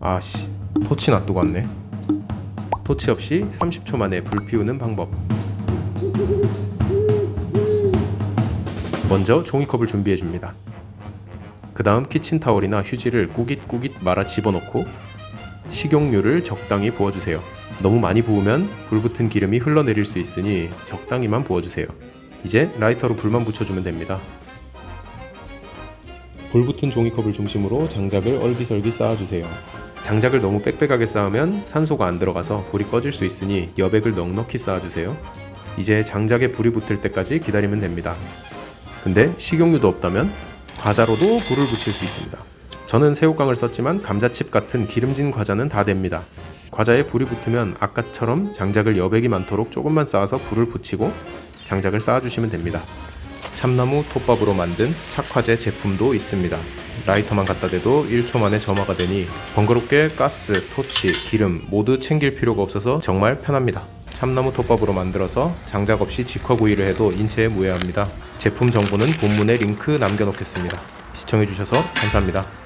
아씨, 토치 놔두고 왔네. 토치 없이 30초 만에 불 피우는 방법. 먼저 종이컵을 준비해줍니다. 그 다음 키친타올이나 휴지를 꾸깃꾸깃 말아 집어넣고 식용유를 적당히 부어주세요. 너무 많이 부으면 불붙은 기름이 흘러내릴 수 있으니 적당히만 부어주세요. 이제 라이터로 불만 붙여주면 됩니다. 불붙은 종이컵을 중심으로 장작을 얼비설비 쌓아주세요. 장작을 너무 빽빽하게 쌓으면 산소가 안 들어가서 불이 꺼질 수 있으니 여백을 넉넉히 쌓아주세요. 이제 장작에 불이 붙을 때까지 기다리면 됩니다. 근데 식용유도 없다면 과자로도 불을 붙일 수 있습니다. 저는 새우깡을 썼지만 감자칩 같은 기름진 과자는 다 됩니다. 과자에 불이 붙으면 아까처럼 장작을 여백이 많도록 조금만 쌓아서 불을 붙이고 장작을 쌓아주시면 됩니다. 참나무 톱밥으로 만든 착화제 제품도 있습니다. 라이터만 갖다 대도 1초 만에 점화가 되니 번거롭게 가스, 토치, 기름 모두 챙길 필요가 없어서 정말 편합니다. 참나무 톱밥으로 만들어서 장작 없이 직화구이를 해도 인체에 무해합니다. 제품 정보는 본문에 링크 남겨놓겠습니다. 시청해주셔서 감사합니다.